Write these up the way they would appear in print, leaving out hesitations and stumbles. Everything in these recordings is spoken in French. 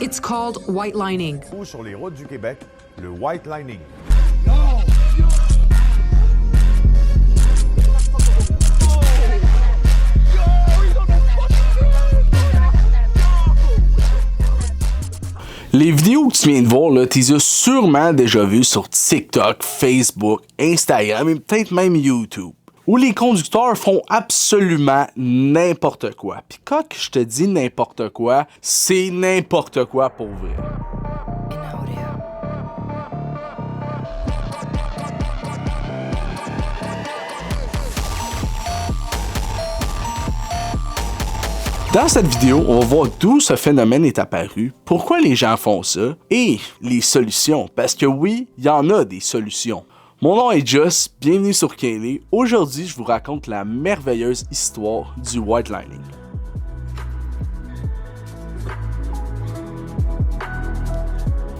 It's called white lining. Sur les routes du Québec, le white lining. Les vidéos que tu viens de voir, là, tu les as sûrement déjà vues sur TikTok, Facebook, Instagram et peut-être même YouTube, où les conducteurs font absolument n'importe quoi. Puis quand je te dis n'importe quoi, c'est n'importe quoi pour vrai. Dans cette vidéo, on va voir d'où ce phénomène est apparu, pourquoi les gens font ça, et les solutions. Parce que oui, il y en a des solutions. Mon nom est Just, bienvenue sur Kaylee. Aujourd'hui, je vous raconte la merveilleuse histoire du white lining.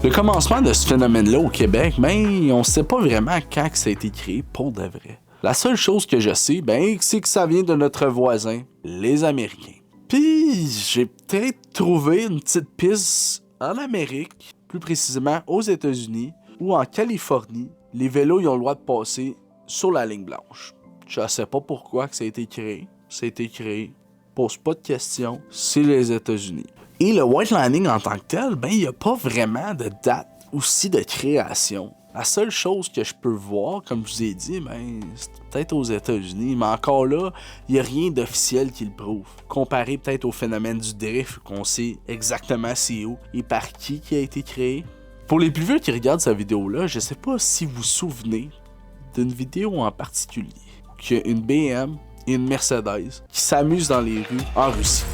Le commencement de ce phénomène-là au Québec, on ne sait pas vraiment quand ça a été créé pour de vrai. La seule chose que je sais, c'est que ça vient de notre voisin, les Américains. Puis, j'ai peut-être trouvé une petite piste en Amérique, plus précisément aux États-Unis, ou en Californie, les vélos ils ont le droit de passer sur la ligne blanche. Je ne sais pas pourquoi que ça a été créé. Ça a été créé, pose pas de questions, c'est les États-Unis. Et le white lining en tant que tel, il n'y a pas vraiment de date aussi de création. La seule chose que je peux voir, comme je vous ai dit, c'est peut-être aux États-Unis, mais encore là, il n'y a rien d'officiel qui le prouve. Comparé peut-être au phénomène du drift, qu'on sait exactement c'est où et par qui a été créé. Pour les plus vieux qui regardent cette vidéo-là, je ne sais pas si vous vous souvenez d'une vidéo en particulier, qu'il y a une BM et une Mercedes qui s'amusent dans les rues en Russie.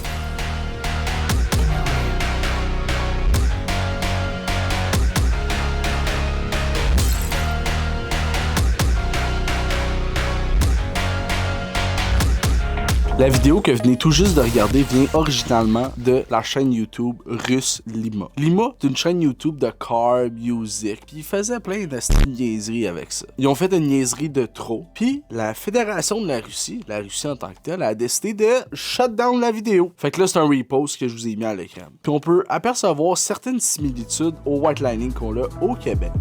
La vidéo que vous venez tout juste de regarder vient originalement de la chaîne YouTube russe Lima. Lima, c'est une chaîne YouTube de car music, puis ils faisaient plein de niaiseries avec ça. Ils ont fait une niaiserie de trop, puis la fédération de la Russie en tant que telle, a décidé de shut down la vidéo. Fait que là, c'est un repost que je vous ai mis à l'écran. Puis on peut apercevoir certaines similitudes au white lining qu'on a au Québec.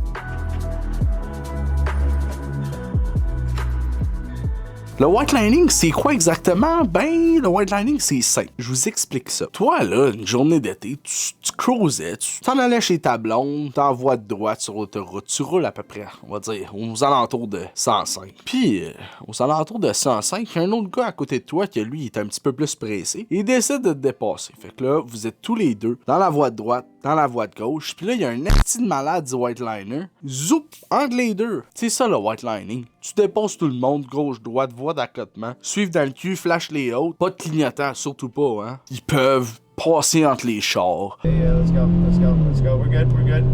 Le white lining, c'est quoi exactement? Le white lining, c'est simple. Je vous explique ça. Toi, là, une journée d'été, tu cruisais, tu t'en allais chez ta blonde, t'es en voie de droite sur l'autoroute, tu roules à peu près, on va dire, aux alentours de 105. Puis, aux alentours de 105, il y a un autre gars à côté de toi qui, lui, est un petit peu plus pressé. Il décide de te dépasser. Fait que là, vous êtes tous les deux dans la voie de droite, dans la voie de gauche. Puis là, il y a un petit malade du white liner. Zoup, entre les deux. C'est ça, le white lining. Tu dépasses tout le monde, gauche-droite, voie d'accotement, suivre dans le cul, flash les autres, pas de clignotant, surtout pas, hein. Ils peuvent passer entre les chars. Yeah, let's go. We're good.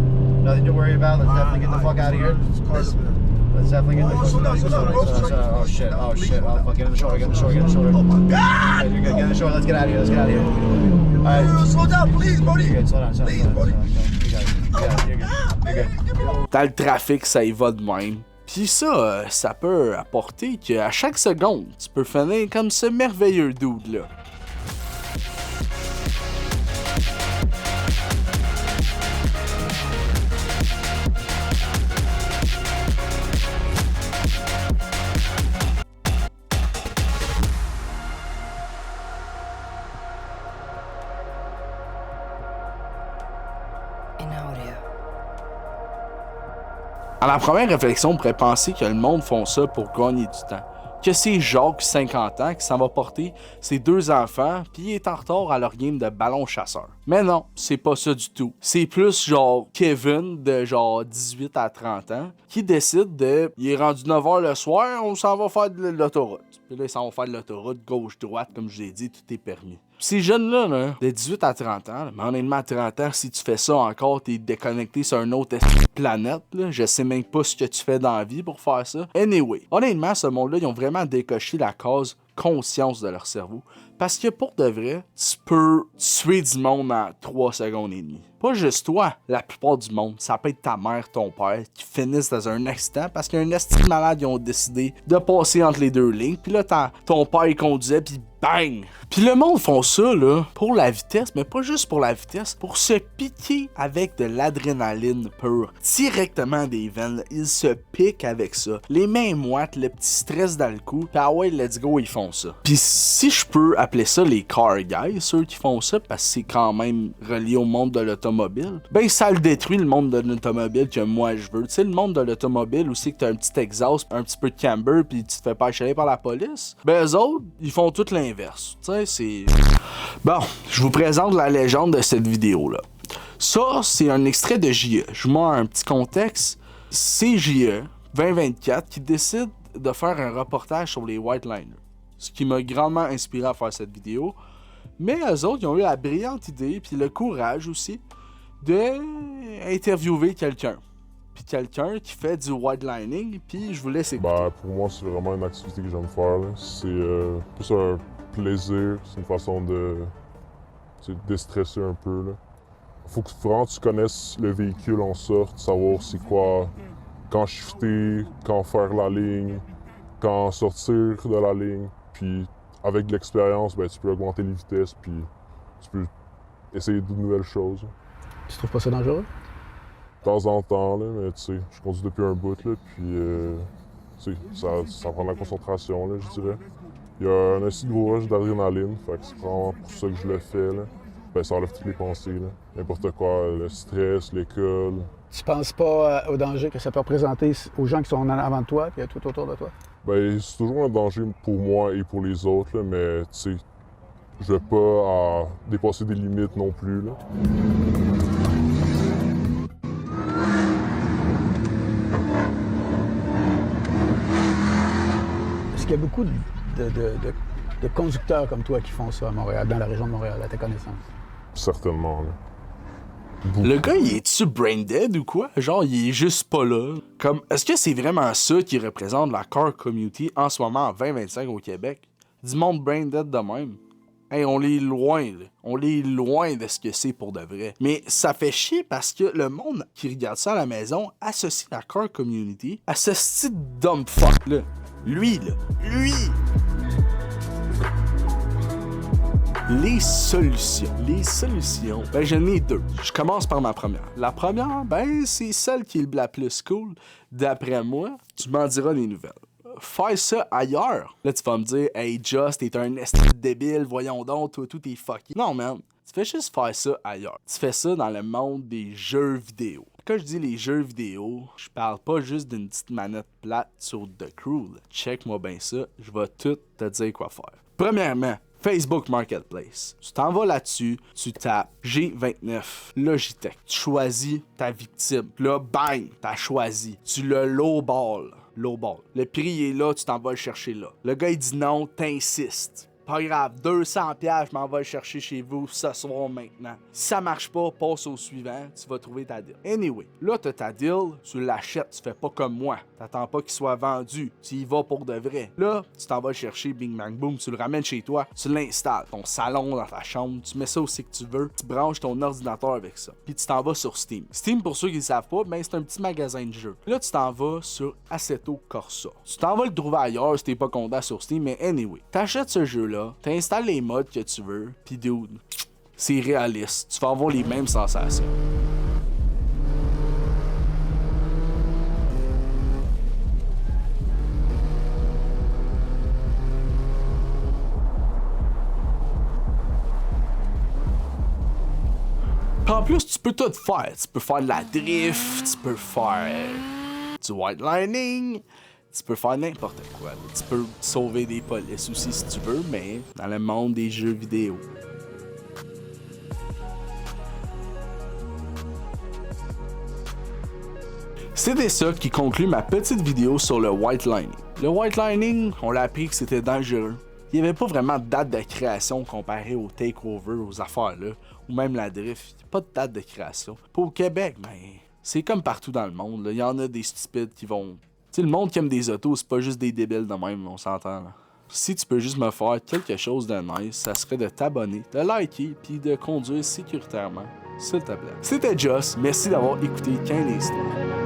Nothing to worry about. Let's definitely get the fuck out of here. Let's definitely get the fuck out of here. Oh shit. Oh fuck, get in the shoulder. Oh my god! You're good, get in the shoulder. Let's get out of here. Alright. Slow down, please, Brody. You're good, slow down. Please, Brody. You're good. Dans le trafic, ça y va de même. Puis ça peut apporter qu'à chaque seconde, tu peux finir comme ce merveilleux dude-là. À la première réflexion, on pourrait penser que le monde font ça pour gagner du temps. Que c'est Jacques, 50 ans, qui s'en va porter ses deux enfants, puis il est en retard à leur game de ballon chasseur. Mais non, c'est pas ça du tout. C'est plus genre Kevin, de genre 18 à 30 ans, qui décide il est rendu 9h le soir, on s'en va faire de l'autoroute. Puis là, ils s'en vont faire de l'autoroute gauche-droite, comme je l'ai dit, tout est permis. Ces jeunes-là, de 18 à 30 ans, mais honnêtement, à 30 ans, si tu fais ça encore, t'es déconnecté sur une autre planète, là. Je sais même pas ce que tu fais dans la vie pour faire ça. Anyway, honnêtement, ce monde-là, ils ont vraiment décoché la case conscience de leur cerveau. Parce que pour de vrai, tu peux tuer du monde en 3 secondes et demie. Pas juste toi, la plupart du monde. Ça peut être ta mère, ton père, qui finissent dans un accident parce qu'un esti de malade, ils ont décidé de passer entre les deux lignes. Puis là, ton père, il conduisait, puis bang! Puis le monde font ça, là, pour la vitesse, mais pas juste pour la vitesse, pour se piquer avec de l'adrénaline pure, directement des veines. Ils se piquent avec ça. Les mains moites, le petit stress dans le cou, puis ah ouais, let's go, ils font ça. Puis si je peux appeler ça les car guys, ceux qui font ça, parce que c'est quand même relié au monde de l'automobile, ben ça le détruit le monde de l'automobile que moi je veux. Tu sais, le monde de l'automobile aussi que t'as un petit exhaust, un petit peu de camber, puis tu te fais pas achaler par la police, ben eux autres, ils font tout l'inverse. Tu sais, c'est... Bon, je vous présente la légende de cette vidéo-là. Ça, c'est un extrait de JE. Je vous mets un petit contexte. C'est JE 2024 qui décide de faire un reportage sur les White Liners. Ce qui m'a grandement inspiré à faire cette vidéo. Mais eux autres, ils ont eu la brillante idée, puis le courage aussi, d'interviewer quelqu'un. Puis quelqu'un qui fait du white lining, puis je vous laisse écouter. Ben, pour moi, c'est vraiment une activité que j'aime faire. Là. C'est plus un plaisir, c'est une façon de déstresser un peu. Là. Faut que vraiment tu connaisses le véhicule en sorte, savoir c'est quoi, quand shifter, quand faire la ligne, quand sortir de la ligne. Puis avec l'expérience, ben, tu peux augmenter les vitesses, puis tu peux essayer de nouvelles choses. Tu trouves pas ça dangereux? De temps en temps, là, mais tu sais, je conduis depuis un bout, là, puis tu sais, ça prend de la concentration, là, je dirais. Il y a un assez gros rush d'adrénaline, fait que c'est vraiment pour ça que je le fais, là. Ben, ça enlève toutes les pensées, là. N'importe quoi, le stress, l'école. Tu penses pas au danger que ça peut représenter aux gens qui sont en avant de toi et tout autour de toi? Ben, c'est toujours un danger pour moi et pour les autres, là, mais tu sais, je veux pas dépasser des limites non plus, là. Est-ce qu'il y a beaucoup de conducteurs comme toi qui font ça à Montréal, dans la région de Montréal, à ta connaissance? Certainement, là. Le gars, il est-tu brain dead ou quoi? Genre, il est juste pas là. Comme, est-ce que c'est vraiment ça qui représente la car community en ce moment en 2025 au Québec? Du monde brain dead de même. Hey, on est loin, là. On est loin de ce que c'est pour de vrai. Mais ça fait chier parce que le monde qui regarde ça à la maison associe la car community à ce style dumb fuck là. Lui, là. Lui! Les solutions. Ben, j'en ai deux. Je commence par ma première. La première, ben, c'est celle qui est la plus cool. D'après moi, tu m'en diras des nouvelles. Faire ça ailleurs. Là, tu vas me dire, hey, Just, t'es un esti débile, voyons donc, toi, tout est fucké. Non, man. Tu fais juste faire ça ailleurs. Tu fais ça dans le monde des jeux vidéo. Quand je dis les jeux vidéo, je parle pas juste d'une petite manette plate sur The Crew. Check-moi bien ça, je vais tout te dire quoi faire. Premièrement, Facebook Marketplace. Tu t'en vas là-dessus, tu tapes G29, Logitech, tu choisis ta victime. Là, bang, t'as choisi. Tu le lowball. Le prix est là, tu t'en vas le chercher là. Le gars, il dit non, t'insistes. Pas grave, 200$, je m'en vais le chercher chez vous ce soir maintenant. Si ça marche pas, passe au suivant, tu vas trouver ta deal. Anyway, là, t'as ta deal, tu l'achètes, tu fais pas comme moi. T'attends pas qu'il soit vendu, tu y vas pour de vrai. Là, tu t'en vas le chercher, bing bang boom, tu le ramènes chez toi, tu l'installes. Ton salon, dans ta chambre, tu mets ça aussi que tu veux, tu branches ton ordinateur avec ça. Puis tu t'en vas sur Steam. Steam, pour ceux qui ne savent pas, ben, c'est un petit magasin de jeux. Là, tu t'en vas sur Assetto Corsa. Tu t'en vas le trouver ailleurs si t'es pas content sur Steam, mais anyway, t'achètes ce jeu-là. T'installes les mods que tu veux, pis dude, c'est réaliste. Tu vas avoir les mêmes sensations. En plus, tu peux tout faire. Tu peux faire de la drift, tu peux faire du white lining. Tu peux faire n'importe quoi. Tu peux sauver des polices aussi si tu veux, mais dans le monde des jeux vidéo. C'était ça qui conclut ma petite vidéo sur le white lining. Le white lining, on l'a appris que c'était dangereux. Il n'y avait pas vraiment de date de création comparé au takeover, aux affaires là, ou même la drift. Il n'y a pas de date de création. Pour au Québec, mais c'est comme partout dans le monde. Il y en a des stupides qui vont... Tu sais, le monde qui aime des autos, c'est pas juste des débiles de même, on s'entend là. si tu peux juste me faire quelque chose de nice, ça serait de t'abonner, de liker, puis de conduire sécuritairement, s'il te plaît. C'était Joss, merci d'avoir écouté 15 histoires.